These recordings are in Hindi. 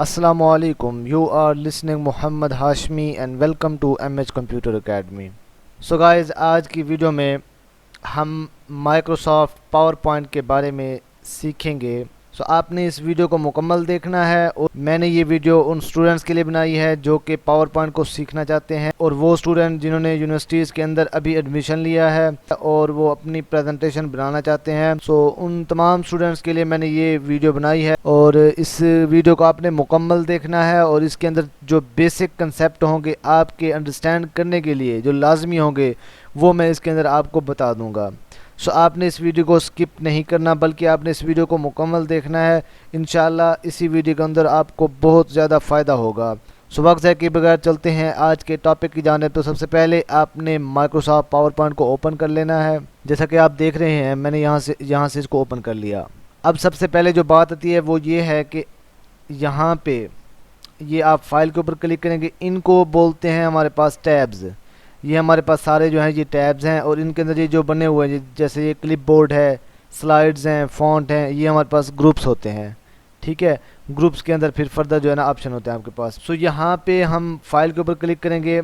Assalamualaikum. You are listening Mohammed Hashmi and welcome to MH Computer Academy. So guys, आज की वीडियो में हम Microsoft PowerPoint के बारे में सीखेंगे। सो आपने इस वीडियो को मुकम्मल देखना है और मैंने ये वीडियो उन स्टूडेंट्स के लिए बनाई है जो कि पावर पॉइंट को सीखना चाहते हैं और वो स्टूडेंट जिन्होंने यूनिवर्सिटीज़ के अंदर अभी एडमिशन लिया है और वो अपनी प्रेजेंटेशन बनाना चाहते हैं। सो उन तमाम स्टूडेंट्स के लिए मैंने ये वीडियो बनाई है और इस वीडियो को आपने मुकम्मल देखना है और इसके अंदर जो बेसिक कंसेप्ट होंगे आपके अंडरस्टैंड करने के लिए जो लाजमी होंगे वो मैं इसके अंदर आपको बता दूँगा। सो आपने इस वीडियो को स्किप नहीं करना बल्कि आपने इस वीडियो को मुकम्मल देखना है। इंशाल्लाह इसी वीडियो के अंदर आपको बहुत ज़्यादा फ़ायदा होगा। सो वक्त ज़ाया के बगैर चलते हैं आज के टॉपिक की जानिब। तो सबसे पहले आपने माइक्रोसॉफ्ट पावर पॉइंट को ओपन कर लेना है। जैसा कि आप देख रहे हैं मैंने यहाँ से इसको ओपन कर लिया। अब सबसे पहले जो बात आती है वो ये है कि यहाँ पे ये आप फाइल के ऊपर क्लिक करेंगे, इनको बोलते हैं हमारे पास टैब्स। ये हमारे पास सारे जो हैं ये टैब्स हैं और इनके अंदर ये जो बने हुए हैं जैसे ये क्लिपबोर्ड है, स्लाइड्स हैं, फ़ॉन्ट हैं, ये हमारे पास ग्रुप्स होते हैं। ठीक है, ग्रुप्स के अंदर फिर फर्दर जो है ना ऑप्शन होते हैं आपके पास। सो यहाँ पे हम फाइल के ऊपर क्लिक करेंगे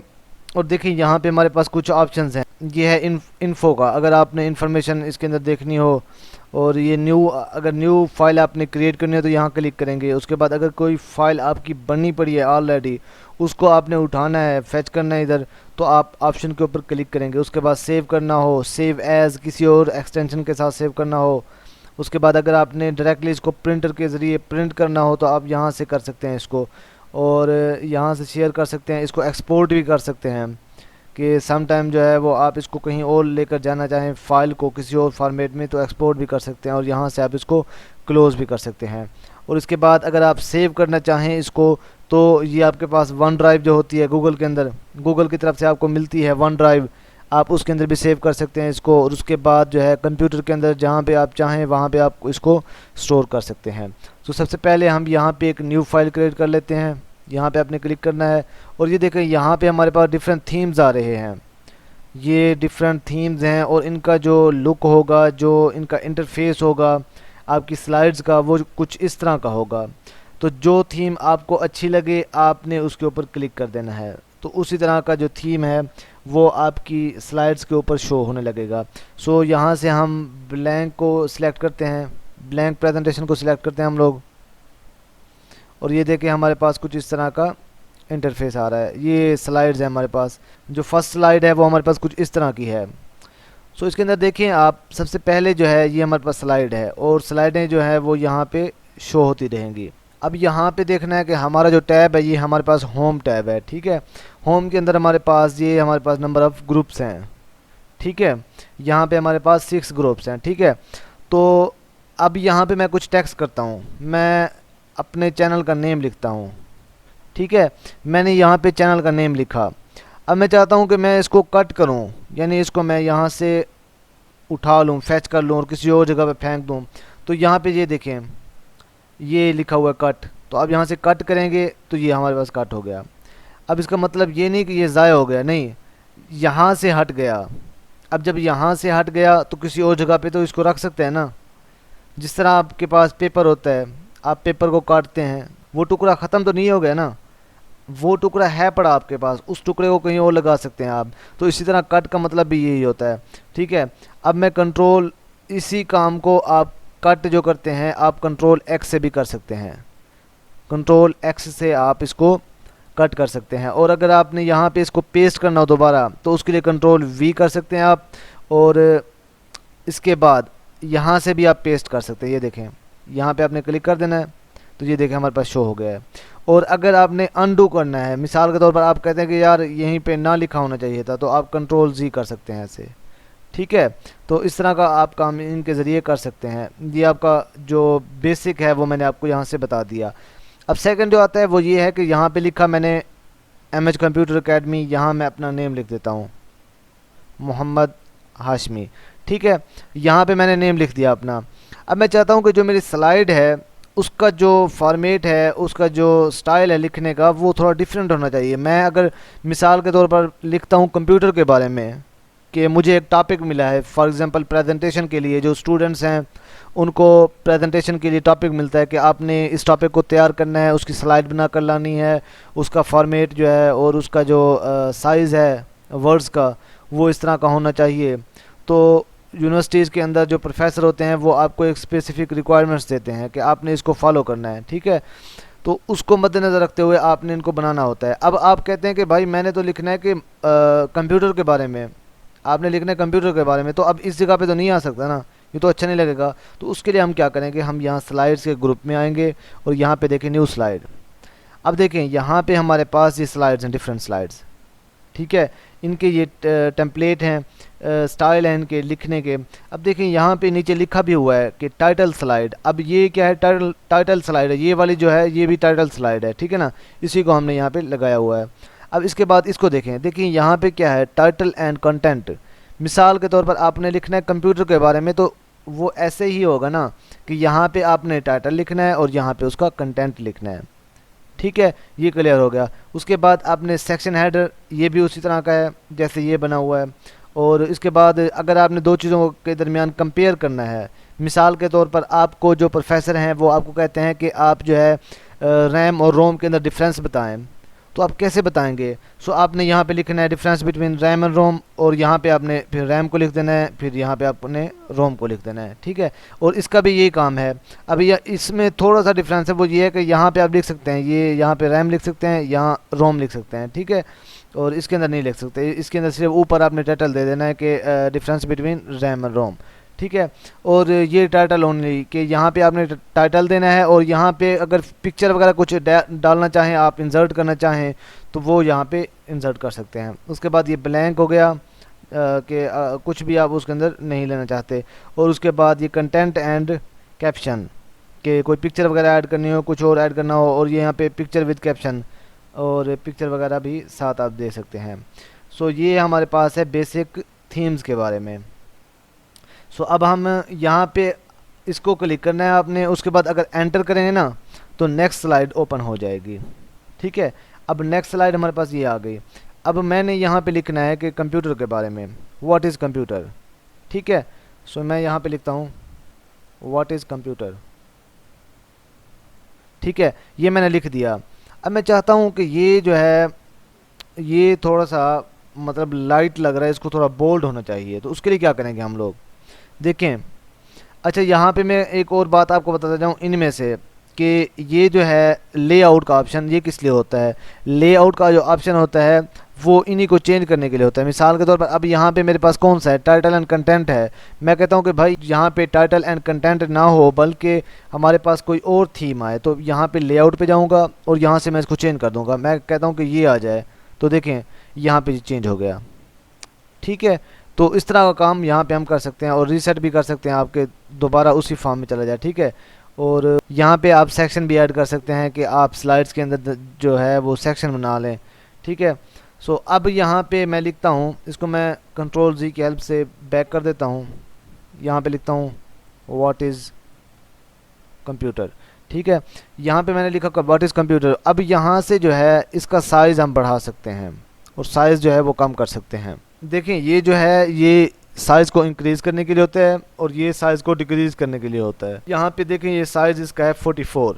और देखिए यहाँ पे हमारे पास कुछ ऑप्शंस हैं। ये है इन्फो का, अगर आपने इन्फॉर्मेशन इसके अंदर देखनी हो और ये अगर न्यू फाइल आपने क्रिएट करनी हो तो यहाँ क्लिक करेंगे। उसके बाद अगर कोई फ़ाइल आपकी बनी पड़ी है ऑलरेडी उसको आपने उठाना है, फेच करना है इधर, तो आप ऑप्शन के ऊपर क्लिक करेंगे। उसके बाद सेव करना हो, सेव एज़ किसी और एक्सटेंशन के साथ सेव करना हो। उसके बाद अगर आपने डायरेक्टली इसको प्रिंटर के ज़रिए प्रिंट करना हो तो आप यहाँ से कर सकते हैं इसको और यहाँ से शेयर कर सकते हैं। इसको एक्सपोर्ट भी कर सकते हैं कि सम टाइम जो है वो आप इसको कहीं और लेकर जाना चाहें फ़ाइल को किसी और फॉर्मेट में तो एक्सपोर्ट भी कर सकते हैं और यहाँ से आप इसको क्लोज़ भी कर सकते हैं। और इसके बाद अगर आप सेव करना चाहें इसको तो ये आपके पास वन ड्राइव जो होती है गूगल के अंदर, गूगल की तरफ से आपको मिलती है वन ड्राइव, आप उसके अंदर भी सेव कर सकते हैं इसको। और उसके बाद जो है कंप्यूटर के अंदर जहाँ पे आप चाहें वहाँ पे आप इसको स्टोर कर सकते हैं। तो सबसे पहले हम यहाँ पे एक न्यू फाइल क्रिएट कर लेते हैं। यहाँ पे आपने क्लिक करना है और ये देखें यहाँ पे हमारे पास डिफरेंट थीम्स आ रहे हैं। ये डिफरेंट थीम्स हैं और इनका जो लुक होगा, जो इनका इंटरफेस होगा आपकी स्लाइड्स का, वो कुछ इस तरह का होगा। तो जो थीम आपको अच्छी लगे आपने उसके ऊपर क्लिक कर देना है। तो उसी तरह का जो थीम है वो आपकी स्लाइड्स के ऊपर शो होने लगेगा। सो यहाँ से हम ब्लैंक को सिलेक्ट करते हैं, ब्लैंक प्रेजेंटेशन को सिलेक्ट करते हैं हम लोग और ये देखें हमारे पास कुछ इस तरह का इंटरफेस आ रहा है। ये स्लाइड्स है हमारे पास, जो फर्स्ट स्लाइड है वो हमारे पास कुछ इस तरह की है। सो इसके अंदर देखें आप सबसे पहले जो है ये हमारे पास स्लाइड है और स्लाइडें जो है वो यहाँ पे शो होती रहेंगी। अब यहाँ पे देखना है कि हमारा जो टैब है ये हमारे पास होम टैब है। ठीक है, होम के अंदर हमारे पास नंबर ऑफ़ ग्रुप्स हैं। ठीक है, यहाँ पे हमारे पास 6 ग्रुप्स हैं। ठीक है, तो अब यहाँ पे मैं कुछ टेक्स्ट करता हूँ, मैं अपने चैनल का नेम लिखता हूँ। ठीक है, मैंने यहाँ पे चैनल का नेम लिखा। अब मैं चाहता हूँ कि मैं इसको कट करूँ, यानी इसको मैं यहाँ से उठा लूँ, फैच कर लूँ और किसी और जगह पे फेंक दूँ। तो यहाँ पे ये देखें ये लिखा हुआ है कट, तो अब यहाँ से कट करेंगे तो ये हमारे पास कट हो गया। अब इसका मतलब ये नहीं कि ये ज़ाया हो गया, नहीं, यहाँ से हट गया। अब जब यहाँ से हट गया तो किसी और जगह पे तो इसको रख सकते हैं ना। जिस तरह आपके पास पेपर होता है, आप पेपर को काटते हैं, वो टुकड़ा ख़त्म तो नहीं हो गया ना, वो टुकड़ा है पड़ा आपके पास, उस टुकड़े को कहीं और लगा सकते हैं आप। तो इसी तरह कट का मतलब भी यही होता है। ठीक है, अब मैं कंट्रोल, इसी काम को आप कट जो करते हैं आप कंट्रोल एक्स से भी कर सकते हैं। कंट्रोल एक्स से आप इसको कट कर सकते हैं और अगर आपने यहाँ पे इसको पेस्ट करना हो दोबारा तो उसके लिए कंट्रोल वी कर सकते हैं आप और इसके बाद यहाँ से भी आप पेस्ट कर सकते हैं। ये देखें यहाँ पे आपने क्लिक कर देना है तो ये देखें हमारे पास शो हो गया है। और अगर आपने अनडू करना है, मिसाल के तौर पर आप कहते हैं कि यार यहीं पे ना लिखा होना चाहिए था, तो आप कंट्रोल जी कर सकते हैं ऐसे। ठीक है, तो इस तरह का आप काम इनके ज़रिए कर सकते हैं। ये आपका जो बेसिक है वो मैंने आपको यहाँ से बता दिया। अब सेकंड जो आता है वो ये है कि यहाँ पे लिखा मैंने एमएच कंप्यूटर एकेडमी, यहाँ मैं अपना नेम लिख देता हूँ मोहम्मद हाशमी। ठीक है, यहाँ पे मैंने नेम लिख दिया अपना। अब मैं चाहता हूँ कि जो मेरी स्लाइड है उसका जो फॉर्मेट है, उसका जो स्टाइल है लिखने का, वो थोड़ा डिफरेंट होना चाहिए। मैं अगर मिसाल के तौर पर लिखता हूँ कंप्यूटर के बारे में कि मुझे एक टॉपिक मिला है, फॉर एग्जांपल प्रेजेंटेशन के लिए जो स्टूडेंट्स हैं उनको प्रेजेंटेशन के लिए टॉपिक मिलता है कि आपने इस टॉपिक को तैयार करना है, उसकी स्लाइड बना कर लानी है, उसका फॉर्मेट जो है और उसका जो साइज़ है वर्ड्स का वो इस तरह का होना चाहिए। तो यूनिवर्सिटीज़ के अंदर जो प्रोफेसर होते हैं वो आपको एक स्पेसिफिक रिक्वायरमेंट्स देते हैं कि आपने इसको फॉलो करना है, ठीक है। तो उसको मद्देनज़र रखते हुए आपने इनको बनाना होता है। अब आप कहते हैं कि भाई मैंने तो लिखना है कि कंप्यूटर के बारे में, आपने लिखना है कंप्यूटर के बारे में, तो अब इस जगह पे तो नहीं आ सकता ना, ये तो अच्छा नहीं लगेगा। तो उसके लिए हम क्या करेंगे, हम यहाँ स्लाइड्स के ग्रुप में आएंगे और यहाँ पे देखें न्यू स्लाइड। अब देखें यहाँ पे हमारे पास ये स्लाइड्स हैं, डिफरेंट स्लाइड्स, ठीक है। इनके ये टेम्पलेट हैं, स्टाइल हैं इनके लिखने के। अब देखें यहाँ पे नीचे लिखा भी हुआ है कि टाइटल स्लाइड। अब ये क्या है, टाइटल स्लाइड है, ये वाली जो है ये भी टाइटल स्लाइड है, ठीक है ना, इसी को हमने यहाँ पे लगाया हुआ है। अब इसके बाद इसको देखें, देखिए यहाँ पे क्या है, टाइटल एंड कंटेंट। मिसाल के तौर पर आपने लिखना है कंप्यूटर के बारे में, तो वो ऐसे ही होगा ना कि यहाँ पे आपने टाइटल लिखना है और यहाँ पे उसका कंटेंट लिखना है, ठीक है। ये क्लियर हो गया। उसके बाद आपने सेक्शन हेडर, ये भी उसी तरह का है जैसे ये बना हुआ है। और इसके बाद अगर आपने दो चीज़ों के दरमियान कंपेयर करना है, मिसाल के तौर पर आपको जो प्रोफेसर हैं वो आपको कहते हैं कि आप जो है रैम और रोम के अंदर डिफरेंस बताएं, तो आप कैसे बताएंगे। सो आपने यहाँ पे लिखना है डिफरेंस बिटवीन रैम एंड रोम, और यहाँ पे आपने फिर रैम को लिख देना है, फिर यहाँ पे आपने रोम को लिख देना है, ठीक है। और इसका भी यही काम है। अभी इसमें थोड़ा सा डिफरेंस है, वो ये है कि यहाँ पे आप लिख सकते हैं, ये यहाँ पे रैम लिख सकते हैं, यहाँ रोम लिख सकते हैं, ठीक है। और इसके अंदर नहीं लिख सकते, इसके अंदर सिर्फ ऊपर आपने टाइटल दे देना है कि डिफरेंस बिटवीन रैम एंड रोम, ठीक है। और ये टाइटल ओनली कि यहाँ पे आपने टाइटल देना है, और यहाँ पे अगर पिक्चर वगैरह कुछ डालना चाहें, आप इंसर्ट करना चाहें तो वो यहाँ पे इंसर्ट कर सकते हैं। उसके बाद ये ब्लैंक हो गया कि कुछ भी आप उसके अंदर नहीं लेना चाहते। और उसके बाद ये कंटेंट एंड कैप्शन, कि कोई पिक्चर वगैरह ऐड करनी हो, कुछ और ऐड करना हो, और ये यहाँ पे पिक्चर विद कैप्शन और पिक्चर वगैरह भी साथ आप दे सकते हैं। सो ये हमारे पास है बेसिक थीम्स के बारे में। सो अब हम यहाँ पे इसको क्लिक करना है आपने। उसके बाद अगर एंटर करेंगे ना तो नेक्स्ट स्लाइड ओपन हो जाएगी, ठीक है। अब नेक्स्ट स्लाइड हमारे पास ये आ गई। अब मैंने यहाँ पे लिखना है कि कंप्यूटर के बारे में, व्हाट इज़ कंप्यूटर, ठीक है। सो मैं यहाँ पे लिखता हूँ व्हाट इज़ कंप्यूटर, ठीक है। ये मैंने लिख दिया। अब मैं चाहता हूँ कि ये जो है ये थोड़ा सा मतलब लाइट लग रहा है, इसको थोड़ा बोल्ड होना चाहिए। तो उसके लिए क्या करेंगे हम लोग, देखें। अच्छा, यहाँ पे मैं एक और बात आपको बताता जाऊँ इनमें से, कि ये जो है लेआउट का ऑप्शन, ये किस लिए होता है। लेआउट का जो ऑप्शन होता है वो इन्हीं को चेंज करने के लिए होता है। मिसाल के तौर पर अब यहाँ पे मेरे पास कौन सा है, टाइटल एंड कंटेंट है। मैं कहता हूँ कि भाई यहाँ पे टाइटल एंड कंटेंट ना हो, बल्कि हमारे पास कोई और थीम आए, तो यहाँ पे लेआउट पे जाऊँगा और यहाँ से मैं इसको चेंज कर दूँगा। मैं कहता हूँ कि ये आ जाए, तो देखें यहाँ पे चेंज हो गया, ठीक है। तो इस तरह का काम यहाँ पे हम कर सकते हैं, और रीसेट भी कर सकते हैं, आपके दोबारा उसी फॉर्म में चला जाए, ठीक है। और यहाँ पे आप सेक्शन भी ऐड कर सकते हैं कि आप स्लाइड्स के अंदर जो है वो सेक्शन बना लें, ठीक है। सो अब यहाँ पे मैं लिखता हूँ, इसको मैं कंट्रोल जी की हेल्प से बैक कर देता हूँ। यहाँ पे लिखता हूँ व्हाट इज़ कंप्यूटर, ठीक है। यहाँ पे मैंने लिखा व्हाट इज़ कंप्यूटर। अब यहाँ से जो है इसका साइज़ हम बढ़ा सकते हैं और साइज़ जो है वो कम कर सकते हैं। देखें ये जो है ये साइज़ को इंक्रीज़ करने के लिए होता है और ये साइज़ को डिक्रीज़ करने के लिए होता है। यहाँ पे देखें ये साइज़ इसका है 44।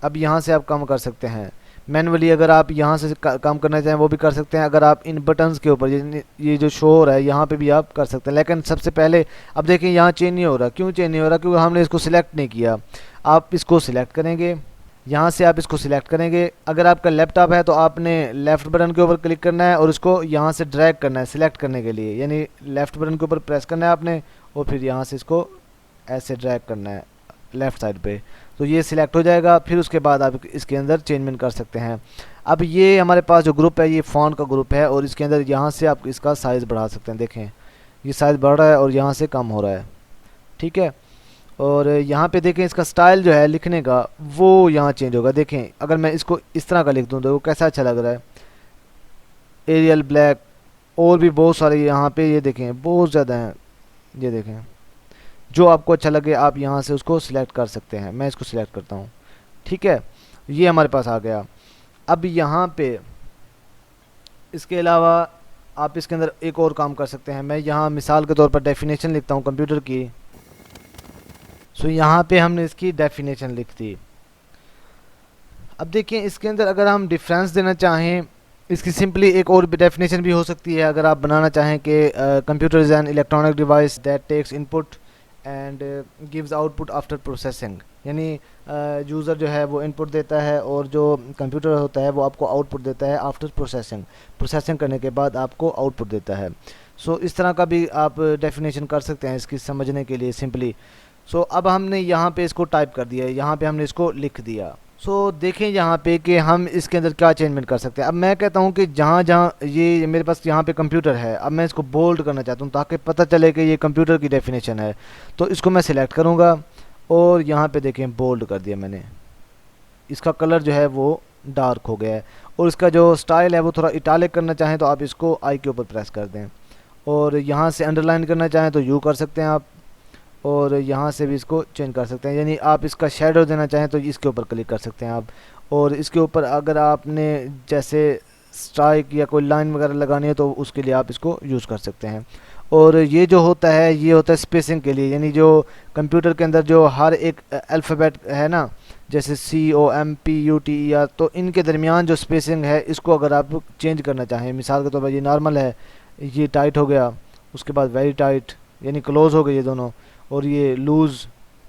अब यहाँ से आप कम कर सकते हैं मैनुअली। अगर आप यहाँ से कम करना चाहें वो भी कर सकते हैं। अगर आप इन बटन्स के ऊपर ये जो शो हो रहा है यहाँ पे भी आप कर सकते हैं। लेकिन सबसे पहले अब देखें यहाँ चेंज नहीं हो रहा। क्यों चेंज नहीं हो रहा? क्योंकि हमने इसको सिलेक्ट नहीं किया। आप इसको सिलेक्ट करेंगे, यहाँ से आप इसको सिलेक्ट करेंगे। अगर आपका लैपटॉप है तो आपने लेफ़्ट बटन के ऊपर क्लिक करना है और इसको यहाँ से ड्रैग करना है सिलेक्ट करने के लिए, यानी लेफ़्ट बटन के ऊपर प्रेस करना है आपने और फिर यहाँ से इसको ऐसे ड्रैग करना है लेफ़्ट साइड पे, तो ये सिलेक्ट हो जाएगा। फिर उसके बाद आप इसके अंदर चेंजमेंट कर सकते हैं। अब ये हमारे पास जो ग्रुप है ये फ़ॉन्ट का ग्रुप है और इसके अंदर यहाँ से आप इसका साइज़ बढ़ा सकते हैं। देखें ये साइज़ बढ़ रहा है और यहाँ से कम हो रहा है, ठीक है। और यहाँ पे देखें इसका स्टाइल जो है लिखने का वो यहाँ चेंज होगा। देखें अगर मैं इसको इस तरह का लिख दूँ तो वो कैसा अच्छा लग रहा है, एरियल ब्लैक, और भी बहुत सारे यहाँ पे ये देखें बहुत ज़्यादा हैं। ये देखें जो आपको अच्छा लगे आप यहाँ से उसको सिलेक्ट कर सकते हैं। मैं इसको सिलेक्ट करता हूँ, ठीक है। ये हमारे पास आ गया। अब यहाँ पे इसके अलावा आप इसके अंदर एक और काम कर सकते हैं। मैं यहाँ मिसाल के तौर पर डेफिनेशन लिखता हूँ कंप्यूटर की। सो यहाँ पे हमने इसकी डेफिनेशन लिख दी। अब देखिए इसके अंदर अगर हम डिफरेंस देना चाहें, इसकी सिंपली एक और डेफिनेशन भी हो सकती है अगर आप बनाना चाहें कि computer is an electronic device that takes input and gives output after processing. यानी यूज़र जो है वो इनपुट देता है और जो कंप्यूटर होता है वो आपको आउटपुट देता है आफ्टर प्रोसेसिंग। प्रोसेसिंग करने के बाद आपको आउटपुट देता है। सो इस तरह का भी आप डेफिनेशन कर सकते हैं इसकी समझने के लिए सिंपली। सो अब हमने यहाँ पे इसको टाइप कर दिया है, यहाँ पे हमने इसको लिख दिया। सो देखें यहाँ पे कि हम इसके अंदर क्या चेंजमेंट कर सकते हैं। अब मैं कहता हूँ कि जहाँ जहाँ ये मेरे पास यहाँ पे कंप्यूटर है, अब मैं इसको बोल्ड करना चाहता हूँ ताकि पता चले कि ये कंप्यूटर की डेफिनेशन है। तो इसको मैं सिलेक्ट करूँगा और यहाँ पे देखें बोल्ड कर दिया मैंने। इसका कलर जो है वो डार्क हो गया है और इसका जो स्टाइल है वो थोड़ा इटालिक करना चाहें तो आप इसको आई के ऊपर प्रेस कर दें, और यहाँ से अंडरलाइन करना चाहें तो यू कर सकते हैं आप, और यहाँ से भी इसको चेंज कर सकते हैं। यानी आप इसका शेडो देना चाहें तो इसके ऊपर क्लिक कर सकते हैं आप, और इसके ऊपर अगर आपने जैसे स्ट्राइक या कोई लाइन वगैरह लगानी है तो उसके लिए आप इसको यूज़ कर सकते हैं। और ये जो होता है ये होता है स्पेसिंग के लिए, यानी जो कंप्यूटर के अंदर जो हर एक अल्फ़ाबेट है ना, जैसे COMPUTER, तो इनके दरमियान जो स्पेसिंग है इसको अगर आप चेंज करना चाहें, मिसाल के तौर पर ये नॉर्मल है, ये टाइट हो गया, उसके बाद वेरी टाइट यानी क्लोज़ हो गए ये दोनों, और ये लूज़,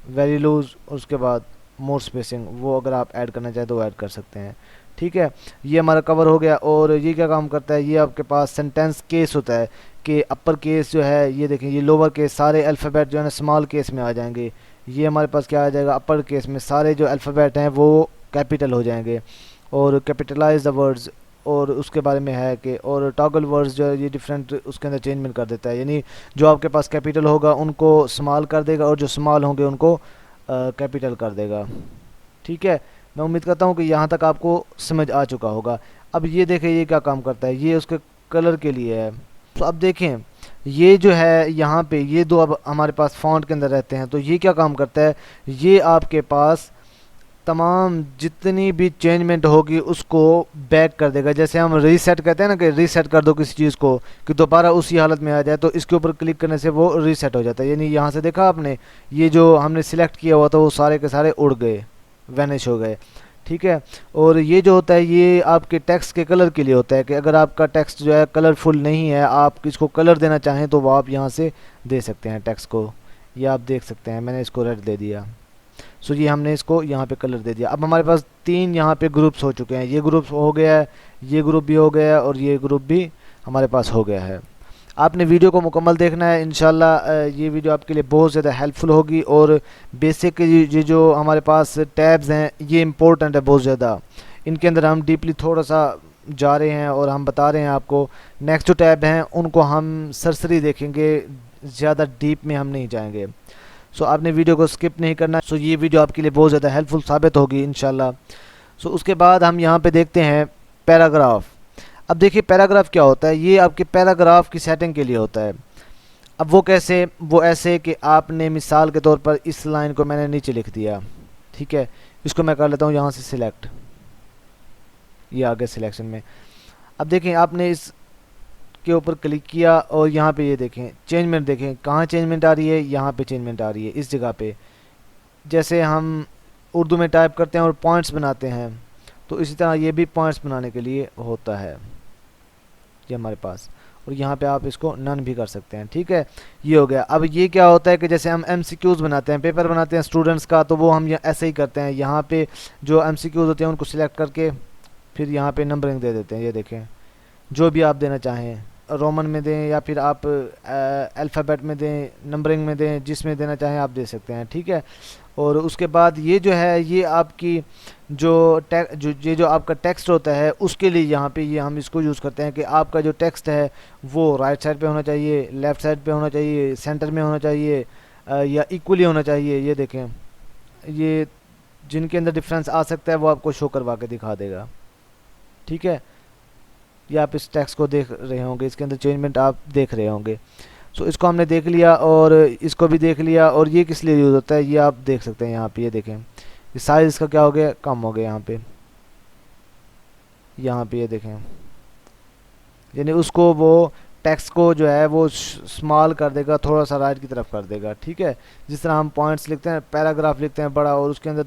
वेरी लूज़, और उसके बाद मोर स्पेसिंग, वो अगर आप ऐड करना चाहें तो ऐड कर सकते हैं। ठीक है, ये हमारा कवर हो गया। और ये क्या काम करता है, ये आपके पास सेंटेंस केस होता है कि अपर केस जो है ये देखें, ये लोअर केस सारे अल्फ़ाबेट जो है ना स्मॉल केस में आ जाएंगे। ये हमारे पास क्या आ जाएगा, अपर केस में सारे जो अल्फ़ाबेट हैं वो कैपिटल हो जाएंगे। और कैपिटलाइज द वर्ड्स, और उसके बारे में है कि और टॉगल वर्ड्स जो है ये डिफरेंट उसके अंदर चेंजमेंट कर देता है, यानी जो आपके पास कैपिटल होगा उनको स्मॉल कर देगा और जो स्मॉल होंगे उनको कैपिटल कर देगा। ठीक है, मैं उम्मीद करता हूँ कि यहाँ तक आपको समझ आ चुका होगा। अब ये देखें ये क्या काम करता है, ये उसके कलर के लिए है। तो अब देखें ये जो है यहाँ पे ये दो अब हमारे पास फ़ॉन्ट के अंदर रहते हैं, तो ये क्या काम करता है, ये आपके पास तमाम जितनी भी चेंजमेंट होगी उसको बैक कर देगा। जैसे हम रीसेट कहते हैं ना कि रीसेट कर दो किसी चीज़ को कि दोबारा उसी हालत में आ जाए, तो इसके ऊपर क्लिक करने से वो रीसेट हो जाता है। यानी यहाँ से देखा आपने, ये जो हमने सिलेक्ट किया हुआ था वो सारे के सारे उड़ गए, वैनिश हो गए। ठीक है, और ये जो होता है ये आपके टेक्स्ट के कलर के लिए होता है कि अगर आपका टेक्स्ट जो है कलरफुल नहीं है, आप इसको कलर देना चाहें तो वो आप यहाँ से दे सकते हैं टेक्स्ट को। ये आप देख सकते हैं मैंने इसको रेड दे दिया। सो ये हमने इसको यहाँ पे कलर दे दिया। अब हमारे पास 3 यहाँ पे ग्रुप्स हो चुके हैं, ये ग्रुप हो गया है, ये ग्रुप भी हो गया है, और ये ग्रुप भी हमारे पास हो गया है। आपने वीडियो को मुकम्मल देखना है, इंशाल्लाह ये वीडियो आपके लिए बहुत ज़्यादा हेल्पफुल होगी। और बेसिक ये जो हमारे पास टैब्स हैं ये इम्पोर्टेंट है बहुत ज़्यादा, इनके अंदर हम डीपली थोड़ा सा जा रहे हैं और हम बता रहे हैं आपको। नेक्स्ट जो टैब हैं उनको हम सरसरी देखेंगे, ज़्यादा डीप में हम नहीं जाएंगे। सो आपने वीडियो को स्किप नहीं करना। सो ये वीडियो आपके लिए बहुत ज़्यादा हेल्पफुल साबित होगी इंशाल्लाह। सो उसके बाद हम यहाँ पे देखते हैं पैराग्राफ। अब देखिए पैराग्राफ क्या होता है, ये आपके पैराग्राफ की सेटिंग के लिए होता है। अब वो कैसे, वो ऐसे कि आपने मिसाल के तौर पर इस लाइन को मैंने नीचे लिख दिया। ठीक है, इसको मैं कर लेता हूँ यहाँ से सिलेक्ट, ये आ गया सिलेक्शन में। अब देखें आपने इस के ऊपर क्लिक किया और यहाँ पे ये देखें चेंजमेंट, देखें कहाँ चेंजमेंट आ रही है, यहाँ पे चेंजमेंट आ रही है इस जगह पे। जैसे हम उर्दू में टाइप करते हैं और पॉइंट्स बनाते हैं, तो इसी तरह ये भी पॉइंट्स बनाने के लिए होता है ये हमारे पास। और यहाँ पे आप इसको नन भी कर सकते हैं। ठीक है, ये हो गया। अब ये क्या होता है कि जैसे हम MCQs बनाते हैं, पेपर बनाते हैं स्टूडेंट्स का, तो वो हम ऐसे ही करते हैं। यहाँ पे जो MCQs होते हैं उनको सिलेक्ट करके फिर यहाँ पे नंबरिंग दे देते हैं। ये देखें जो भी आप देना चाहें, रोमन में दें या फिर आप अल्फ़ाबेट में दें, नंबरिंग में दें, जिसमें देना चाहें आप दे सकते हैं। ठीक है, और उसके बाद ये जो है ये आपकी ये जो आपका टेक्स्ट होता है उसके लिए यहाँ पे ये हम इसको यूज़ करते हैं कि आपका जो टेक्स्ट है वो राइट साइड पे होना चाहिए, लेफ़्ट साइड पे होना चाहिए, सेंटर में होना चाहिए, या इक्वली होना चाहिए। ये देखें ये जिनके अंदर डिफरेंस आ सकता है वो आपको शो करवा के दिखा देगा। ठीक है, ये आप इस टेक्स्ट को देख रहे होंगे, इसके अंदर चेंजमेंट आप देख रहे होंगे। सो इसको हमने देख लिया और इसको भी देख लिया। और ये किस लिए यूज़ होता है ये आप देख सकते हैं यहाँ पे। ये देखें ये साइज़ इसका क्या हो गया, कम हो गया यहाँ पे। ये देखें यानी उसको वो टेक्स्ट को जो है वो स्मॉल कर देगा, थोड़ा सा राइट की तरफ कर देगा। ठीक है, जिस तरह हम पॉइंट्स लिखते हैं, पैराग्राफ लिखते हैं बड़ा और उसके अंदर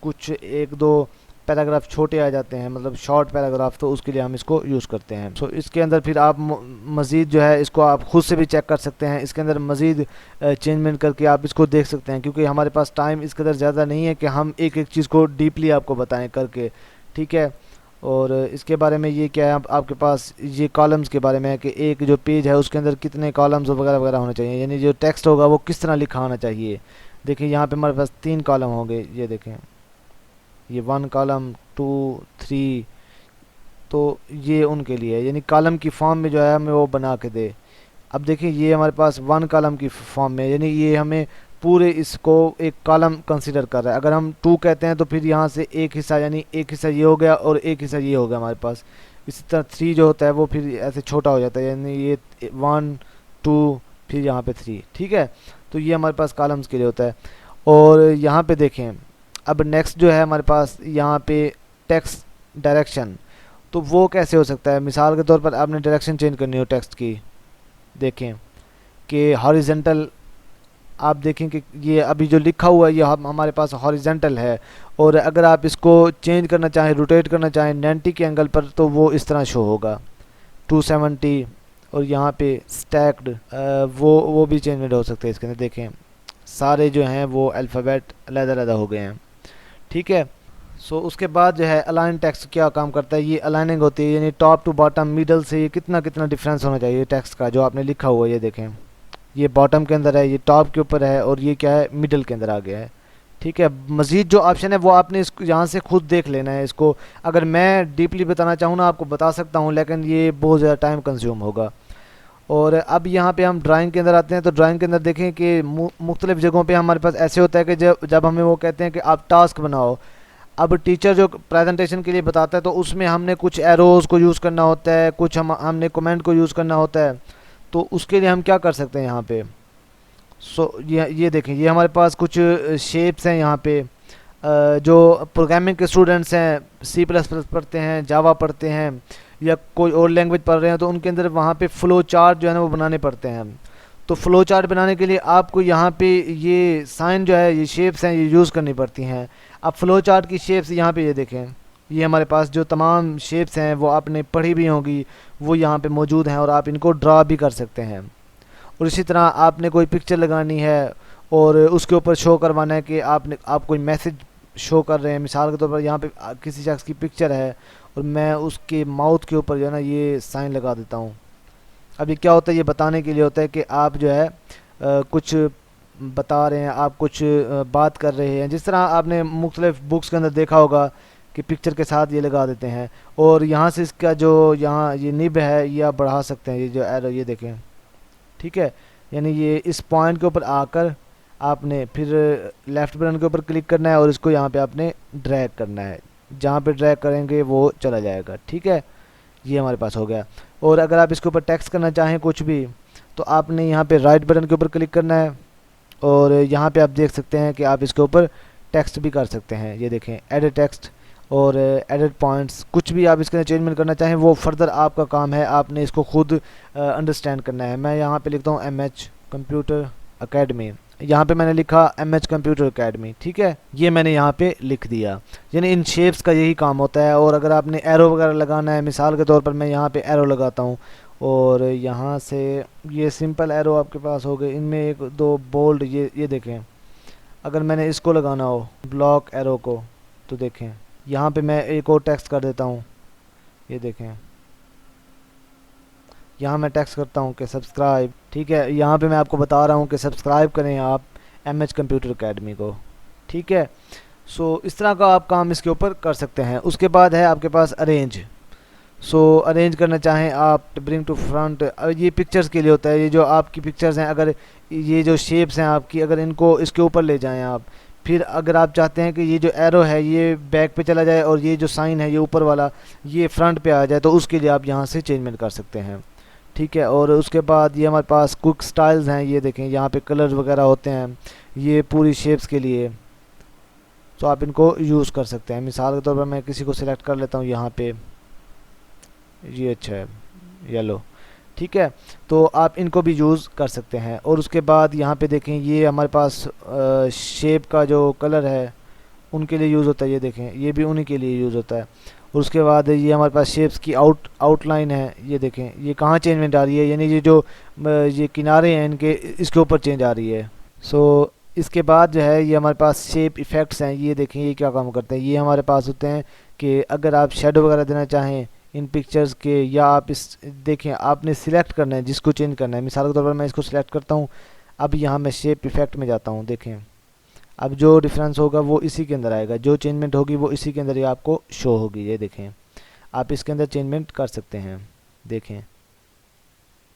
कुछ एक दो पैराग्राफ छोटे आ जाते हैं, मतलब शॉर्ट पैराग्राफ, तो उसके लिए हम इसको यूज़ करते हैं। सो इसके अंदर फिर आप मज़ीद जो है इसको आप खुद से भी चेक कर सकते हैं, इसके अंदर मज़ीद चेंजमेंट करके आप इसको देख सकते हैं, क्योंकि हमारे पास टाइम इस कदर ज़्यादा नहीं है कि हम एक एक चीज़ को डीपली आपको बताएं करके। ठीक है, और इसके बारे में ये क्या है, आपके पास ये कॉलम्स के बारे में है कि एक जो पेज है उसके अंदर कितने कॉलम्स वगैरह वगैरह होने चाहिए, यानी जो टेक्स्ट होगा वो किस तरह लिखा होना चाहिए। देखिए यहाँ पे हमारे पास 3 कॉलम होंगे, ये देखें, ये 1 कॉलम 2 3, तो ये उनके लिए है, यानी कॉलम की फॉर्म में जो है हमें वो बना के दे। अब देखिए ये हमारे पास 1 कॉलम की फॉर्म में, यानी ये हमें पूरे इसको एक कॉलम कंसीडर कर रहा है। अगर हम 2 कहते हैं तो फिर यहाँ से एक हिस्सा, यानी एक हिस्सा ये हो गया और एक हिस्सा ये हो गया हमारे पास। इसी तरह 3 जो होता है वो फिर ऐसे छोटा हो जाता है, यानी ये 1 2 फिर यहाँ पे 3। ठीक है, तो ये हमारे पास कॉलम्स के लिए होता है। और यहाँ पे देखें, अब नेक्स्ट जो है हमारे पास यहाँ पे टेक्स्ट डायरेक्शन, तो वो कैसे हो सकता है। मिसाल के तौर पर आपने डायरेक्शन चेंज करनी हो टेक्स्ट की, देखें कि हॉरिजेंटल, आप देखें कि ये अभी जो लिखा हुआ है ये हमारे पास हॉरिजेंटल है, और अगर आप इसको चेंज करना चाहें, रोटेट करना चाहें 90 के एंगल पर, तो वो इस तरह शो होगा 270। और यहाँ पे स्टैक्ड वो भी चेंज हो सकते हैं इसके अंदर। देखें सारे जो हैं वो अल्फ़ाबेट अलग-अलग हो गए हैं। ठीक है, सो उसके बाद जो है अलाइन टेक्स्ट क्या काम करता है, ये अलाइनिंग होती है, यानी टॉप टू बॉटम, मिडल से ये कितना कितना डिफरेंस होना चाहिए टेक्स्ट का जो आपने लिखा हुआ है। ये देखें, ये बॉटम के अंदर है, ये टॉप के ऊपर है, और ये क्या है, मिडल के अंदर आ गया है। ठीक है, मज़ीद जो ऑप्शन है वो आपने इसको यहाँ से खुद देख लेना है। इसको अगर मैं डीपली बताना चाहूँ ना आपको बता सकता हूँ, लेकिन ये बहुत ज़्यादा टाइम कंज्यूम होगा। और अब यहाँ पे हम ड्राइंग के अंदर आते हैं, तो ड्राइंग के अंदर देखें कि मुख्तलिफ़ जगहों पे हमारे पास ऐसे होता है कि जब जब हमें वो कहते हैं कि आप टास्क बनाओ। अब टीचर जो प्रेजेंटेशन के लिए बताता है तो उसमें हमने कुछ एरोज़ को यूज़ करना होता है, कुछ हमने कमेंट को यूज़ करना होता है। तो उसके लिए हम क्या कर सकते हैं यहाँ पे, ये देखें, ये हमारे पास कुछ शेप्स हैं यहाँ पे। जो प्रोग्रामिंग के स्टूडेंट्स हैं, C++ पढ़ते हैं, जावा पढ़ते हैं, या कोई और लैंग्वेज पढ़ रहे हैं, तो उनके अंदर वहाँ पे फ़्लो चार्ट जो है ना वो बनाने पड़ते हैं। तो फ़्लो चार्ट बनाने के लिए आपको यहाँ पे ये साइन जो है, ये शेप्स हैं, ये यूज़ करनी पड़ती हैं। अब फ़्लो चार्ट की शेप्स यहाँ पे ये देखें, ये हमारे पास जो तमाम शेप्स हैं वो आपने पढ़ी भी होंगी, वो यहाँ पे मौजूद हैं और आप इनको ड्रा भी कर सकते हैं। और इसी तरह आपने कोई पिक्चर लगानी है और उसके ऊपर शो करवाना है कि आप कोई मैसेज शो कर रहे हैं। मिसाल के तौर पर यहाँ पे किसी शख्स की पिक्चर है और मैं उसके माउथ के ऊपर जो है ना ये साइन लगा देता हूँ। अब ये क्या होता है, ये बताने के लिए होता है कि आप जो है कुछ बता रहे हैं, आप कुछ बात कर रहे हैं। जिस तरह आपने मुख्तलिफ बुक्स के अंदर देखा होगा कि पिक्चर के साथ ये लगा देते हैं, और यहाँ से इसका जो यहाँ ये निब है ये आप बढ़ा सकते हैं, ये जो एरो ये देखें। ठीक है, यानी ये इस पॉइंट के ऊपर आकर आपने फिर लेफ़्ट बटन के ऊपर क्लिक करना है और इसको यहाँ पे आपने ड्रैग करना है, जहाँ पे ड्रैग करेंगे वो चला जाएगा। ठीक है, ये हमारे पास हो गया। और अगर आप इसके ऊपर टेक्स्ट करना चाहें कुछ भी, तो आपने यहाँ पे राइट बटन के ऊपर क्लिक करना है, और यहाँ पे आप देख सकते हैं कि आप इसके ऊपर टेक्स्ट भी कर सकते हैं। ये देखें, एडिट टेक्स्ट और एडिट पॉइंट्स, कुछ भी आप इसके अंदर चेंजमेंट करना चाहें वो फर्दर आपका काम है, आपने इसको खुद अंडरस्टैंड करना है। मैं यहाँ पे लिखता हूँ MH कंप्यूटर अकेडमी, यहाँ पे मैंने लिखा MH कंप्यूटर अकेडमी। ठीक है, ये मैंने यहाँ पे लिख दिया। यानी इन शेप्स का यही काम होता है। और अगर आपने एरो वगैरह लगाना है, मिसाल के तौर पर मैं यहाँ पे एरो लगाता हूँ, और यहाँ से ये सिंपल एरो आपके पास हो गए, इनमें एक दो बोल्ड, ये देखें। अगर मैंने इसको लगाना हो ब्लॉक एरो को, तो देखें यहाँ पे मैं एक और टेक्स्ट कर देता हूँ। ये देखें, यहाँ मैं टेक्स्ट करता हूँ कि सब्सक्राइब। ठीक है, यहाँ पे मैं आपको बता रहा हूँ कि सब्सक्राइब करें आप MH कंप्यूटर अकेडमी को। ठीक है, सो इस तरह का आप काम इसके ऊपर कर सकते हैं। उसके बाद है आपके पास अरेंज। सो अरेंज करना चाहें आप, ब्रिंग टू फ्रंट, ये पिक्चर्स के लिए होता है। ये जो आपकी पिक्चर्स हैं, अगर ये जो शेप्स हैं आपकी, अगर इनको इसके ऊपर ले जाएं आप, फिर अगर आप चाहते हैं कि ये जो एरो है ये बैक पे चला जाए और ये जो साइन है ये ऊपर वाला ये फ्रंट पे आ जाए, तो उसके लिए आप यहाँ से चेंजमेंट कर सकते हैं। ठीक है, और उसके बाद ये हमारे पास क्विक स्टाइल्स हैं। ये देखें, यहाँ पे कलर्स वगैरह होते हैं, ये पूरी शेप्स के लिए, तो आप इनको यूज़ कर सकते हैं। मिसाल के तौर पर मैं किसी को सिलेक्ट कर लेता हूँ यहाँ पे, ये अच्छा है, येलो, ठीक है। तो आप इनको भी यूज़ कर सकते हैं। और उसके बाद यहाँ पे देखें ये हमारे पास शेप का जो कलर है उनके लिए यूज़ होता है, ये देखें ये भी उन्हीं के लिए यूज़ होता है। और उसके बाद ये हमारे पास शेप्स की आउटलाइन है, ये देखें ये कहाँ चेंजमेंट आ रही है, यानी ये जो ये किनारे हैं इनके, इसके ऊपर चेंज आ रही है। सो इसके बाद जो है ये हमारे पास शेप इफ़ेक्ट्स हैं, ये देखें ये क्या काम करते हैं। ये हमारे पास होते हैं कि अगर आप शेडो वगैरह देना चाहें इन पिक्चर्स के, या आप इस देखें आपने सिलेक्ट करना है जिसको चेंज करना है। मिसाल के तौर पर मैं इसको सिलेक्ट करता हूँ, अब यहाँ मैं शेप इफ़ेक्ट में जाता हूँ, देखें अब जो डिफरेंस होगा वो इसी के अंदर आएगा, जो चेंजमेंट होगी वो इसी के अंदर ही आपको शो होगी। ये देखें आप इसके अंदर चेंजमेंट कर सकते हैं, देखें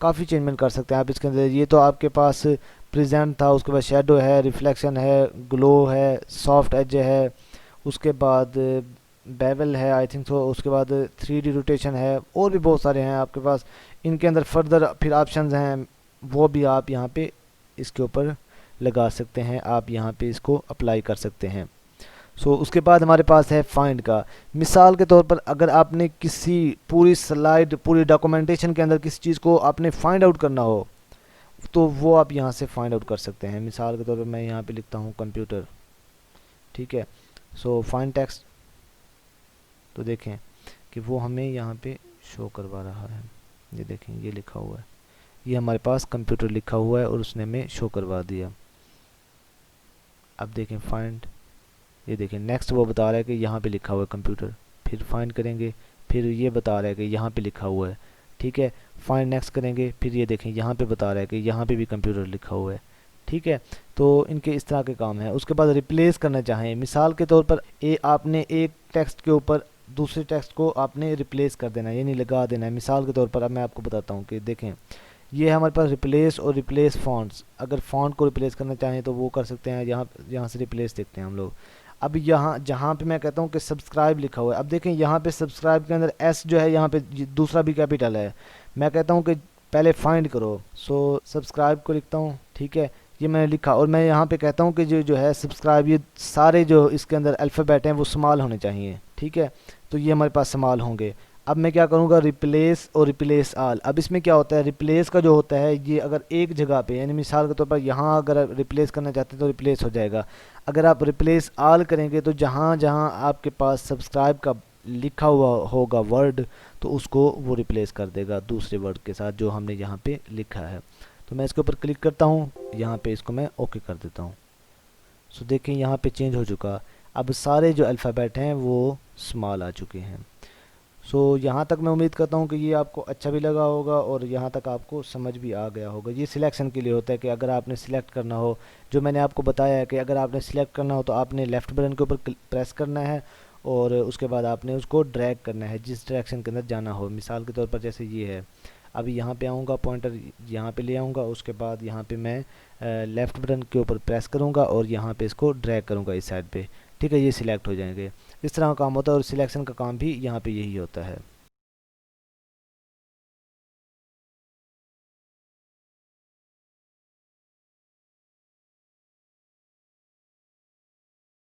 काफ़ी चेंजमेंट कर सकते हैं आप इसके अंदर। ये तो आपके पास प्रेजेंट था, उसके बाद शेडो है, रिफ्लेक्शन है, ग्लो है, सॉफ्ट एज है, उसके बाद बेवल है आई थिंक सो, उसके बाद 3D रोटेशन है, और भी बहुत सारे हैं आपके पास। इनके अंदर फर्दर फिर ऑप्शंस हैं, वो भी आप यहाँ पे इसके ऊपर लगा सकते हैं, आप यहाँ पे इसको अप्लाई कर सकते हैं। उसके बाद हमारे पास है फाइंड का। मिसाल के तौर पर अगर आपने किसी पूरी स्लाइड पूरी डॉक्यूमेंटेशन के अंदर किसी चीज़ को आपने फाइंड आउट करना हो तो वो आप यहाँ से फाइंड आउट कर सकते हैं। मिसाल के तौर पर मैं यहाँ पे लिखता हूँ कंप्यूटर, ठीक है। फाइंड टेक्स्ट, तो देखें कि वो हमें यहाँ पे शो करवा रहा है, ये देखें ये लिखा हुआ है, ये हमारे पास कंप्यूटर लिखा हुआ है और उसने हमें शो करवा दिया। अब देखें फाइंड, ये देखें नेक्स्ट वो बता रहा है कि यहाँ पे लिखा हुआ है कंप्यूटर, फिर फाइंड करेंगे, फिर ये बता रहा है कि यहाँ पे लिखा हुआ है, ठीक है। फाइंड नेक्स्ट करेंगे, फिर ये देखें यहाँ पे बता रहा है कि यहाँ पे भी कंप्यूटर लिखा हुआ है, ठीक है। तो इनके इस तरह के काम है। उसके बाद रिप्लेस करना चाहें, मिसाल के तौर पर आपने एक टेक्स्ट के ऊपर दूसरे टेक्स्ट को आपने रिप्लेस कर देना है, यानी लगा देना है। मिसाल के तौर पर अब मैं आपको बताता हूँ कि देखें ये हमारे पास रिप्लेस और रिप्लेस फॉन्ट्स, अगर फॉन्ट को रिप्लेस करना चाहें तो वो कर सकते हैं। यहाँ से रिप्लेस देखते हैं हम लोग। अब यहाँ जहाँ पे मैं कहता हूँ कि सब्सक्राइब लिखा हुआ है, अब देखें यहाँ पे सब्सक्राइब के अंदर एस जो है यहाँ पे दूसरा भी कैपिटल है। मैं कहता हूँ कि पहले फाइंड करो, सब्सक्राइब को लिखता हूँ, ठीक है, ये मैंने लिखा। और मैं यहाँ पे कहता हूँ कि जो है सब्सक्राइब, ये सारे जो इसके अंदर अल्फ़ाबेट हैं वो स्मॉल होने चाहिए, ठीक है। तो ये हमारे पास स्मॉल होंगे। अब मैं क्या करूँगा, रिप्लेस और रिप्लेस आल। अब इसमें क्या होता है, रिप्लेस का जो होता है ये अगर एक जगह पे, यानी मिसाल के तौर पर यहाँ अगर आप रिप्लेस करना चाहते हैं तो रिप्लेस हो जाएगा। अगर आप रिप्लेस आल करेंगे तो जहाँ जहाँ आपके पास सब्सक्राइब का लिखा हुआ होगा वर्ड, तो उसको वो रिप्लेस कर देगा दूसरे वर्ड के साथ जो हमने यहाँ पे लिखा है। तो मैं इसके ऊपर क्लिक करता हूँ, यहाँ पे इसको मैं ओके कर देता हूँ। देखें यहाँ पे चेंज हो चुका। अब सारे जो अल्फ़ाबेट हैं वो स्मॉल आ चुके हैं। यहाँ तक मैं उम्मीद करता हूँ कि ये आपको अच्छा भी लगा होगा और यहाँ तक आपको समझ भी आ गया होगा। ये सिलेक्शन के लिए होता है कि अगर आपने सिलेक्ट करना हो, जो मैंने आपको बताया है कि अगर आपने सिलेक्ट करना हो तो आपने लेफ़्ट बटन के ऊपर प्रेस करना है और उसके बाद आपने उसको ड्रैग करना है जिस डायरेक्शन के अंदर जाना हो। मिसाल के तौर पर जैसे ये है, अभी यहाँ पे आऊँगा, पॉइंटर यहाँ पे ले आऊँगा, उसके बाद यहाँ पे मैं लेफ़्ट बटन के ऊपर प्रेस करूँगा और यहाँ पे इसको ड्रैग करूँगा इस साइड पे, ठीक है। ये सिलेक्ट हो जाएंगे। इस तरह का काम होता है और सिलेक्शन का काम भी यहाँ पे यही होता है।